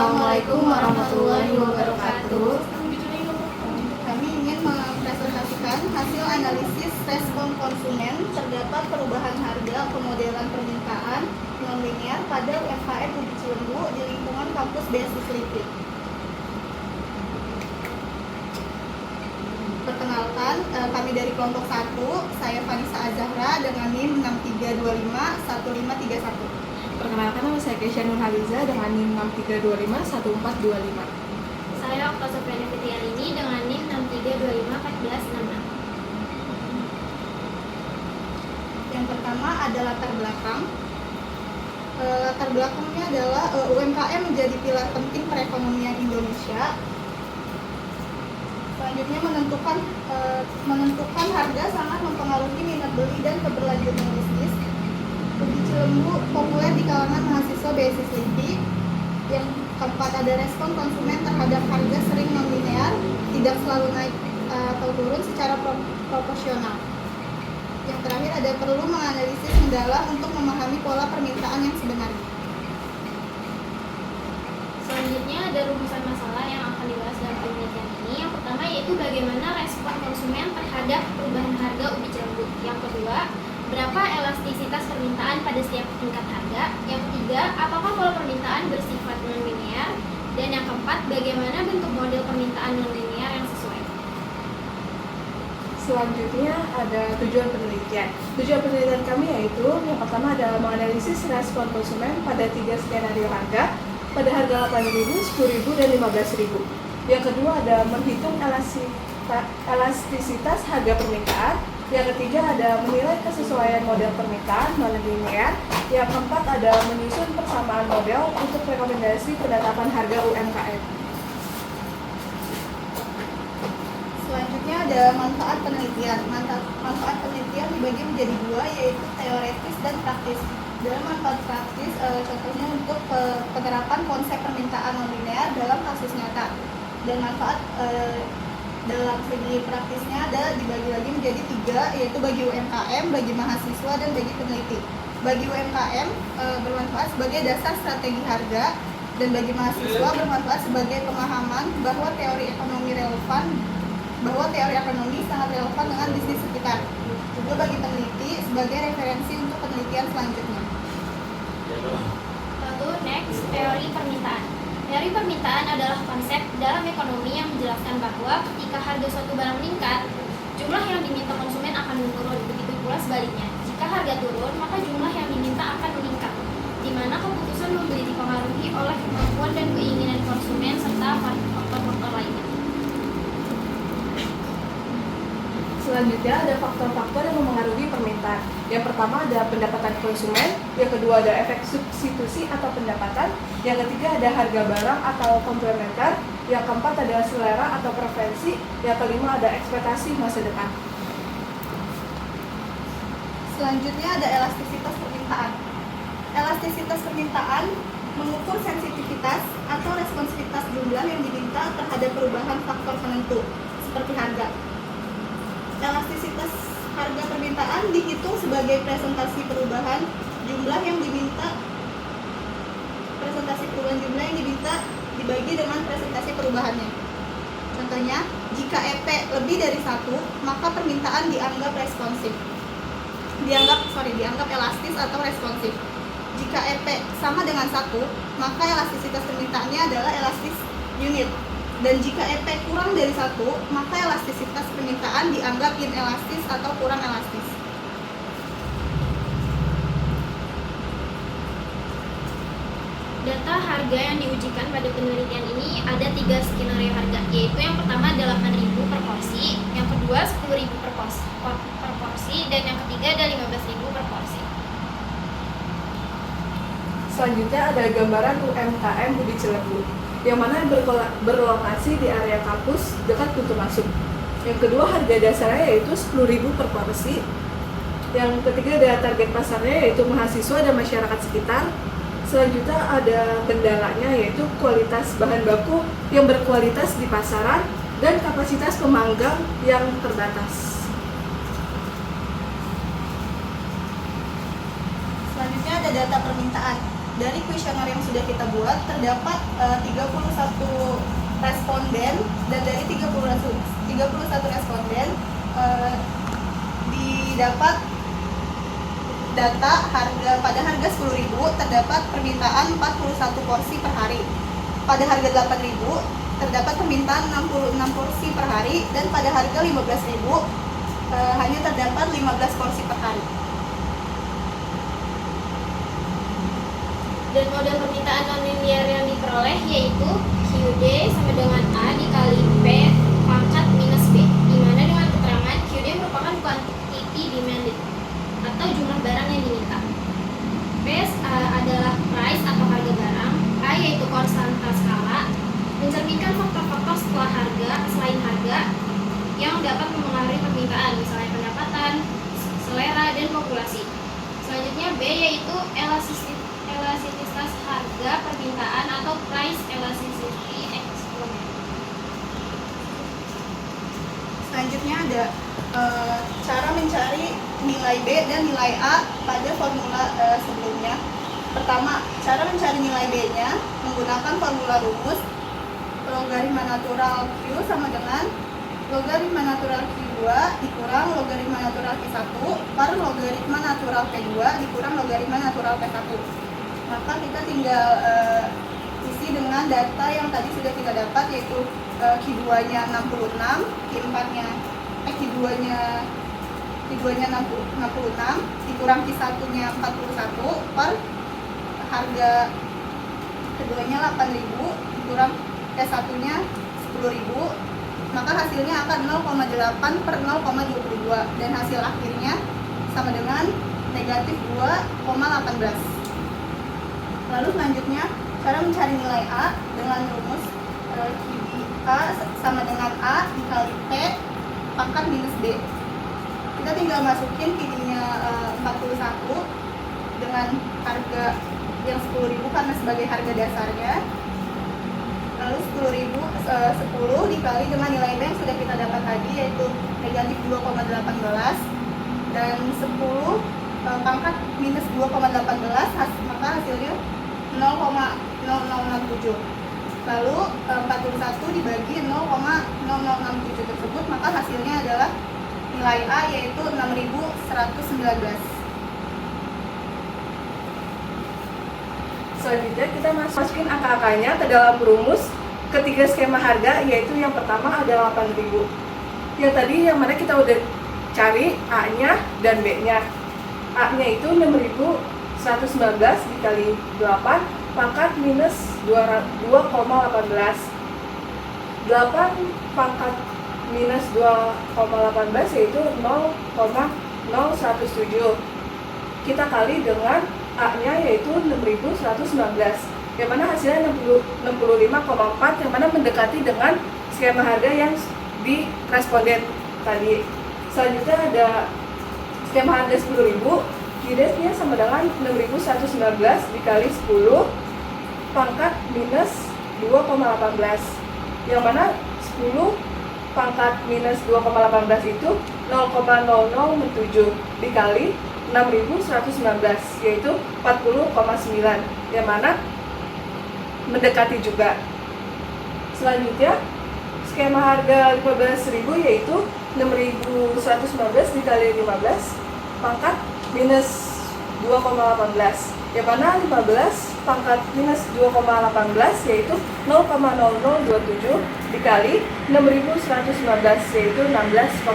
Assalamualaikum warahmatullahi wabarakatuh. Kami ingin mempresentasikan hasil analisis respon konsumen terdapat perubahan harga pemodelan permintaan non-linear pada UMKM Ubi Cilembu di lingkungan kampus BSI Selipi. Perkenalkan, kami dari kelompok 1, saya Vanessa Azahra dengan NIM 63251531. Perkenalkan, nama saya Keisha Nurhaliza dengan NIM 63251425. Saya Okta Sofiana Fitri dengan NIM 63251466. Yang pertama ada latar belakang. Latar belakangnya adalah UMKM menjadi pilar penting perekonomian Indonesia. Selanjutnya menentukan harga sangat mempengaruhi minat beli dan keberlanjutan bisnis. Ubi Cilembu populer di kalangan mahasiswa BSI Selipi. Yang keempat ada respon konsumen terhadap harga sering non-linear, tidak selalu naik atau turun secara proporsional. Yang terakhir ada perlu menganalisis mendalam untuk memahami pola permintaan yang sebenarnya. Selanjutnya ada rumusan masalah yang akan dibahas dalam penelitian ini. Yang pertama yaitu bagaimana respon konsumen terhadap perubahan harga ubi cilembu. Yang kedua, berapa elastisitas permintaan pada setiap tingkat harga. Yang ketiga, apakah pola permintaan bersifat non-linear. Dan yang keempat, bagaimana bentuk model permintaan non-linear yang sesuai. Selanjutnya ada tujuan penelitian. Tujuan penelitian kami yaitu yang pertama adalah menganalisis respon konsumen pada 3 skenario harga pada harga 8.000, 10.000, dan 15.000. Yang kedua ada menghitung elastisitas harga permintaan. Yang ketiga ada menilai kesesuaian model permintaan non-linear. Yang keempat ada menyusun persamaan model untuk rekomendasi penetapan harga UMKM. Selanjutnya ada manfaat penelitian. Manfaat penelitian dibagi menjadi 2, yaitu teoretis dan praktis. Dalam manfaat praktis, contohnya untuk penerapan konsep permintaan non-linear dalam kasus nyata. Dan manfaat dalam segi praktisnya ada dibagi lagi menjadi 3, yaitu bagi UMKM, bagi mahasiswa, dan bagi peneliti. Bagi UMKM bermanfaat sebagai dasar strategi harga, dan bagi mahasiswa bermanfaat sebagai pemahaman bahwa teori ekonomi sangat relevan dengan bisnis sekitar. Juga bagi peneliti sebagai referensi untuk penelitian selanjutnya. Lalu next, teori permintaan. Teori permintaan adalah konsep dalam ekonomi yang menjelaskan bahwa ketika harga suatu barang meningkat, jumlah yang diminta konsumen akan menurun. Begitu pula sebaliknya. Jika harga turun, maka jumlah yang diminta akan meningkat, di mana keputusan membeli dipengaruhi oleh kemampuan dan keinginan konsumen serta faktor-faktor lainnya. Selanjutnya ada faktor-faktor yang memengaruhi permintaan. Yang pertama ada pendapatan konsumen, yang kedua ada efek substitusi atau pendapatan, yang ketiga ada harga barang atau komplementer, yang keempat ada selera atau preferensi, yang kelima ada ekspektasi masa depan. Selanjutnya ada elastisitas permintaan. Elastisitas permintaan mengukur sensitivitas atau responsivitas jumlah yang diminta terhadap perubahan faktor penentu, seperti harga. Elastisitas harga permintaan dihitung sebagai presentasi perubahan jumlah yang diminta dibagi dengan presentasi perubahannya. Contohnya, jika EP lebih dari 1, maka permintaan dianggap elastis atau responsif. Jika EP sama dengan 1, maka elastisitas permintaannya adalah elastis unit. Dan jika EP kurang dari 1, maka elastisitas permintaan dianggap inelastis atau kurang elastis. Data harga yang diujikan pada penelitian ini ada 3 skenario harga, yaitu yang pertama 8.000 per porsi, yang kedua 10.000 per porsi, dan yang ketiga ada 15.000 per porsi. Selanjutnya ada gambaran UMKM Ubi Cilembu, yang mana berlokasi di area kampus dekat pintu masuk. Yang kedua harga dasarnya yaitu 10.000 per porsi. Yang ketiga ada target pasarnya yaitu mahasiswa dan masyarakat sekitar. Selanjutnya ada kendalanya yaitu kualitas bahan baku yang berkualitas di pasaran dan kapasitas pemanggang yang terbatas. Selanjutnya ada data permintaan. dari kuesioner yang sudah kita buat terdapat 31 responden, dan dari 31 responden didapat data pada harga 10.000 terdapat permintaan 41 porsi per hari. Pada harga 8.000 terdapat permintaan 66 porsi per hari, dan pada harga 15.000 hanya terdapat 15 porsi per hari. Dan model permintaan non-linear yang diperoleh yaitu QD sama dengan A dikali P pangkat minus B, di mana dengan keterangan QD merupakan quantity demanded atau jumlah barang yang diminta. P adalah price atau harga barang, A yaitu konstanta skala, mencerminkan faktor-faktor selain harga yang dapat mempengaruhi permintaan, misalnya pendapatan, selera, dan populasi. Selanjutnya B yaitu elastisitas harga permintaan atau price elasticity exponent. Selanjutnya ada cara mencari nilai B dan nilai A pada formula sebelumnya. Pertama, cara mencari nilai B-nya menggunakan formula rumus logaritma natural Q sama dengan logaritma natural Q2 dikurang logaritma natural Q1 per logaritma natural P2 dikurang logaritma natural P1. Maka kita tinggal isi dengan data yang tadi sudah kita dapat, yaitu Q2-nya 66, Q2-nya 66 dikurang Q1-nya 41 per harga keduanya 8.000 dikurang P1-nya 10.000, maka hasilnya akan 0,8 per 0,22, dan hasil akhirnya sama dengan negatif 2,18. Lalu selanjutnya cara mencari nilai A dengan rumus A sama dengan A dikali P pangkat minus B. Kita tinggal masukin PB-nya 41 dengan harga yang 10.000 karena sebagai harga dasarnya. Lalu 10 dikali dengan nilai B yang sudah kita dapat tadi, yaitu negatif 2,18, dan 10 pangkat minus 2,18, maka hasilnya 0,0067. Lalu 41 dibagi 0,0067 tersebut, maka hasilnya adalah nilai A yaitu 6.119. Selanjutnya kita masukin angka-angkanya ke dalam rumus ketiga skema harga, yaitu yang pertama ada 8.000. Yang tadi yang mana kita udah cari A-nya dan B-nya. A-nya itu 6.119 dikali 8 pangkat minus 2,18. 8 pangkat minus 2,18 yaitu 0,017. Kita kali dengan A-nya yaitu 6.119, yang mana hasilnya 65,4, yang mana mendekati dengan skema harga yang di responden tadi. Selanjutnya ada skema harga 10.000, QD-nya sama dengan 6.119 dikali 10 pangkat minus 2,18, yang mana 10 pangkat minus 2,18 itu 0,007 dikali 6.119 yaitu 40,9, yang mana mendekati juga. Selanjutnya skema harga 15.000 yaitu 6.119 dikali 15 pangkat minus 2,18, yang mana 15 pangkat minus 2,18 yaitu 0,0027 dikali 6.119 yaitu 16,5,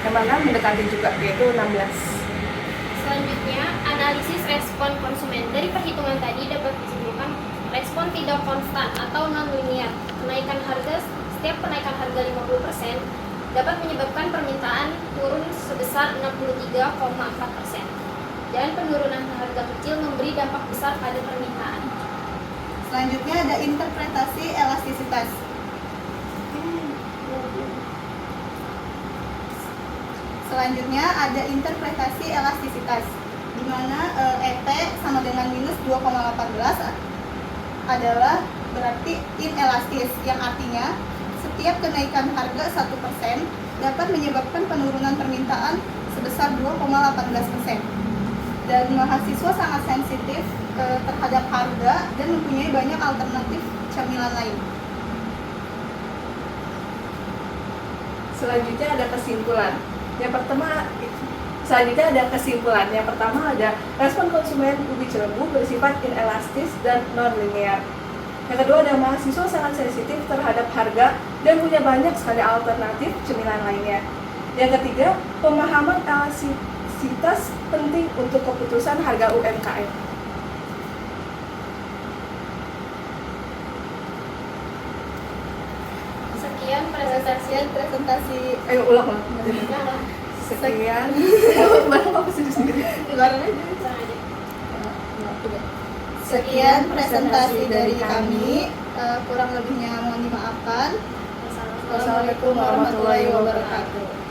yang mana mendekati juga yaitu 16. Selanjutnya, analisis respon konsumen. Dari perhitungan tadi dapat disimpulkan respon tidak konstan atau non-linear. Setiap kenaikan harga 50% dapat menyebabkan permintaan turun sebesar 63,4%. Dan penurunan harga kecil memberi dampak besar pada permintaan. Selanjutnya ada interpretasi elastisitas. Selanjutnya ada interpretasi elastisitas, di mana EP sama dengan minus 2,18 adalah berarti inelastis, yang artinya setiap kenaikan harga 1% dapat menyebabkan penurunan permintaan sebesar 2,18%. dan mahasiswa sangat sensitif terhadap harga dan mempunyai banyak alternatif camilan lain. Selanjutnya ada kesimpulan. Selanjutnya ada kesimpulan. Yang pertama ada respon konsumen ubi Cilembu bersifat inelastis dan non-linear. Yang kedua ada mahasiswa sangat sensitif terhadap harga dan punya banyak sekali alternatif cemilan lainnya. Yang ketiga, pemahaman elastisitas penting untuk keputusan harga UMKM. Sekian Presentasi Ayo ulang. Nah, Sekian. Barang apa sih sendiri? Barang aja. Sekian presentasi dari kami. Kurang lebihnya mohon dimaafkan. Wassalamualaikum Wassalamualaikum warahmatullahi wabarakatuh.